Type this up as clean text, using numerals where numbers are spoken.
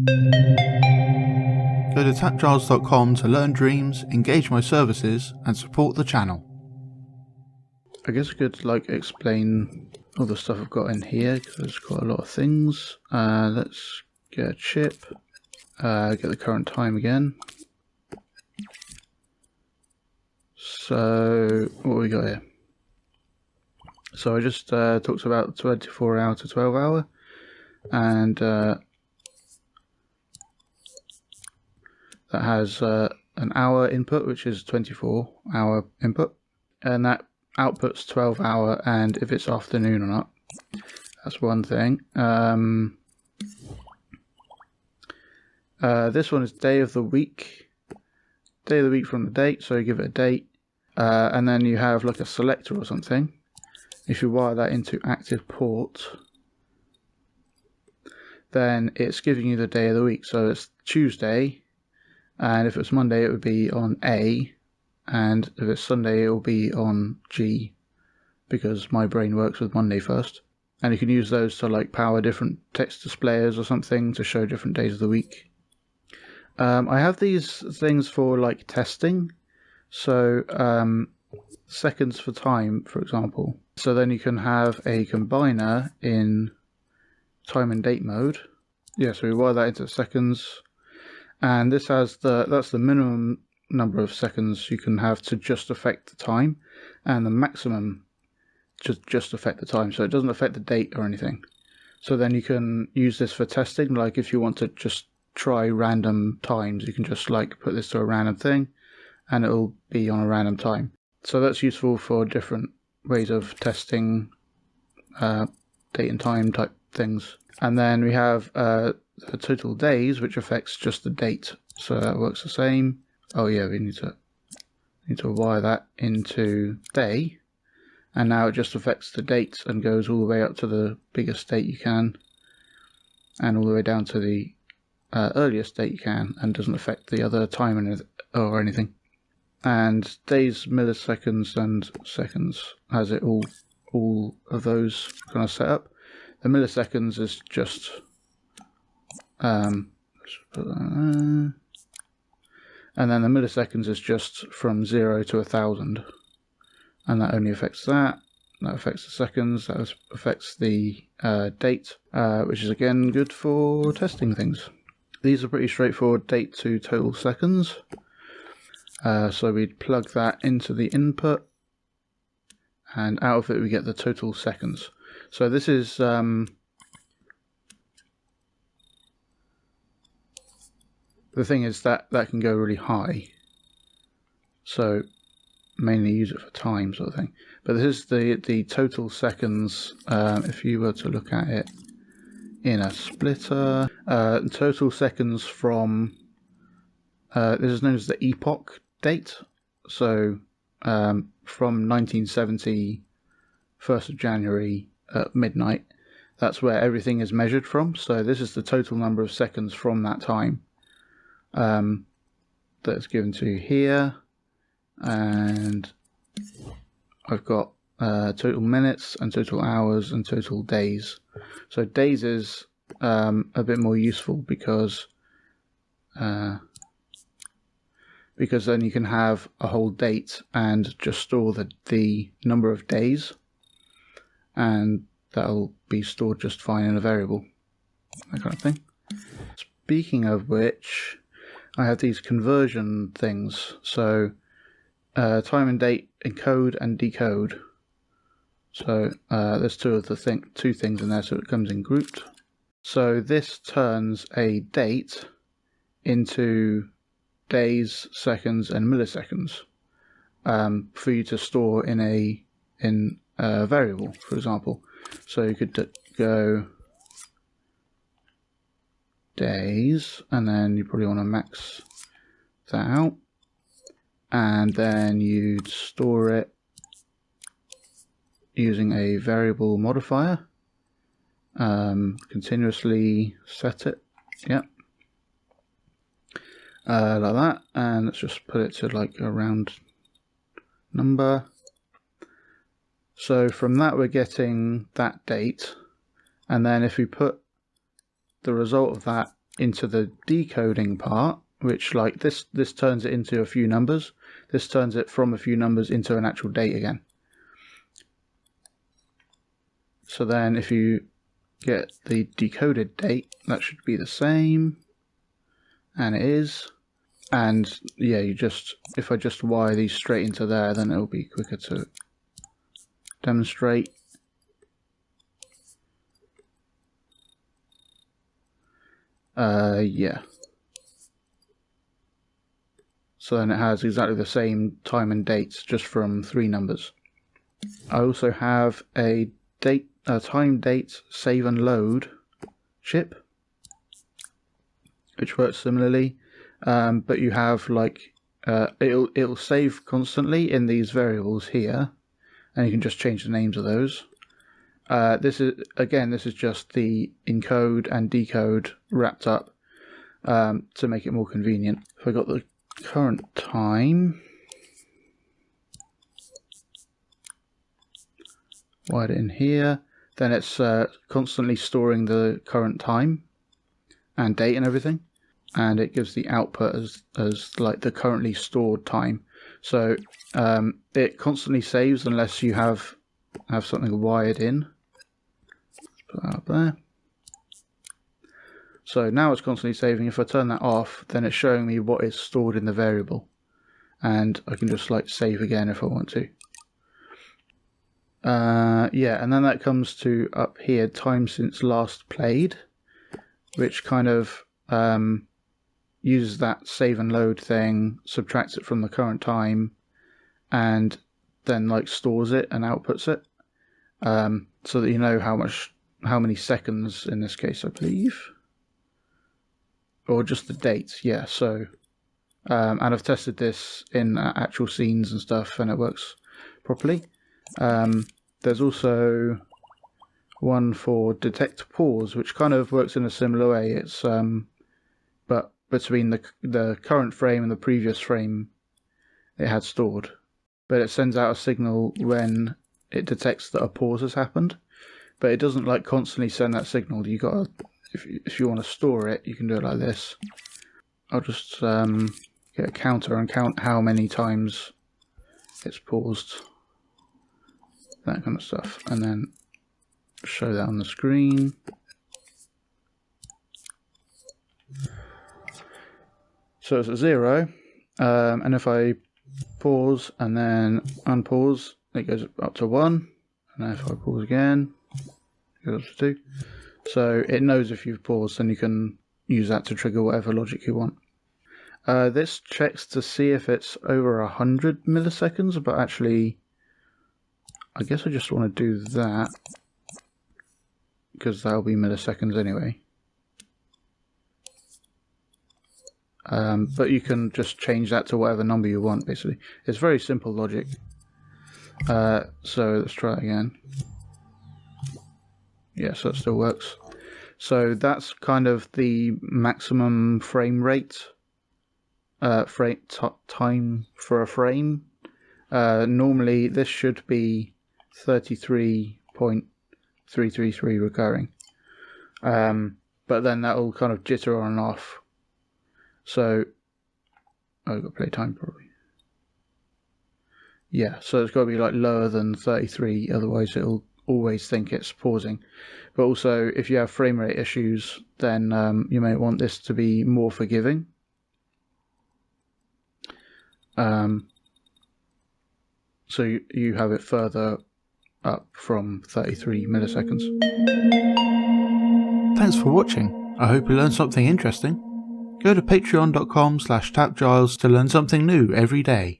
Go to TAPgiles.com to learn dreams, engage my services, and support the channel. I guess I could explain all the stuff I've got in here, because there's quite a lot of things. Let's get a chip, get the current time again. So what we got here? So I just talked about 24 hour to 12 hour, and that has an hour input, which is 24-hour input, and that outputs 12 hour, and if it's afternoon or not. That's one thing. This one is day of the week. Day of the week from the date, so you give it a date, and then you have a selector or something. If you wire that into active port, then it's giving you the day of the week. So it's Tuesday, and if it's Monday it would be on A, and if it's Sunday it will be on G, because my brain works with Monday first. And you can use those to power different text displayers or something to show different days of the week. I have these things for testing, so seconds for time, for example. So then you can have a combiner in time and date mode. Yeah, so we wire that into seconds, and this has that's the minimum number of seconds you can have to just affect the time, and the maximum to just affect the time, so it doesn't affect the date or anything. So then you can use this for testing, if you want to just try random times, you can just put this to a random thing and it'll be on a random time. So that's useful for different ways of testing date and time type things. And then we have total days, which affects just the date, so that works the same. Oh yeah, we need to wire that into day, and now it just affects the date and goes all the way up to the biggest date you can, and all the way down to the earliest date you can, and doesn't affect the other time or anything. And days, milliseconds, and seconds has it all of those kind of set up. The milliseconds is just let's put that there. And then the milliseconds is just from 0 to 1,000, and that only affects that. That affects the seconds. That affects the date, which is again good for testing things. These are pretty straightforward date to total seconds. So we'd plug that into the input, and out of it we get the total seconds. So this is the thing is that can go really high, so mainly use it for time sort of thing. But this is the total seconds. If you were to look at it in a splitter, total seconds from this is known as the epoch date. So from 1970, 1st of January at midnight, that's where everything is measured from. So this is the total number of seconds from that time that's given to you here. And I've got total minutes and total hours and total days. So days is a bit more useful because then you can have a whole date and just store the number of days, and that'll be stored just fine in a variable, that kind of thing. Speaking of which, I have these conversion things. So time and date encode and decode. So there's two things in there, so it comes in grouped. So this turns a date into days, seconds, and milliseconds for you to store in a variable, for example. So you could go days, and then you probably want to max that out, and then you'd store it using a variable modifier. Continuously set it, like that, and let's just put it to a round number. So from that we're getting that date, and then if we put the result of that into the decoding part, which like this turns it into a few numbers. This turns it from a few numbers into an actual date again. So then if you get the decoded date, that should be the same, and it is. And yeah, if I just wire these straight into there, then it'll be quicker to demonstrate. Yeah. So then it has exactly the same time and dates, just from 3 numbers. I also have a time date save and load chip, which works similarly, but you have like it'll save constantly in these variables here, and you can just change the names of those. This is just the encode and decode wrapped up to make it more convenient. So I got the current time wired in here, then it's constantly storing the current time and date and everything, and it gives the output as like the currently stored time. So it constantly saves unless you have something wired in. Let's put that up there. So now it's constantly saving. If I turn that off, then it's showing me what is stored in the variable, and I can just like save again if I want to. Yeah, and then that comes to up here, time since last played, which kind of uses that save and load thing, subtracts it from the current time, and then like stores it and outputs it, so that you know how many seconds in this case, I believe. Or just the dates, yeah. So, and I've tested this in actual scenes and stuff, and it works properly. There's also one for detect pause, which kind of works in a similar way. It's but between the current frame and the previous frame it had stored, but it sends out a signal when it detects that a pause has happened, but it doesn't like constantly send that signal. You gotta, if you want to store it, you can do it like this. I'll just get a counter and count how many times it's paused, that kind of stuff, and then show that on the screen. So it's at 0, and if I pause and then unpause, it goes up to 1, and then if I pause again, it goes up to 2. So it knows if you've paused, and you can use that to trigger whatever logic you want. This checks to see if it's over 100 milliseconds, but actually I guess I just want to do that because that'll be milliseconds anyway. But you can just change that to whatever number you want, basically. It's very simple logic. So let's try it again. Yeah, so it still works. So that's kind of the maximum frame rate, time for a frame. Normally this should be 33.333 recurring. But then that will kind of jitter on and off. So I've got playtime probably. Yeah, so it's got to be like lower than 33, otherwise it'll always think it's pausing. But also, if you have frame rate issues, then you may want this to be more forgiving. So you have it further up from 33 milliseconds. Thanks for watching. I hope you learned something interesting. Go to patreon.com/TAPgiles to learn something new every day.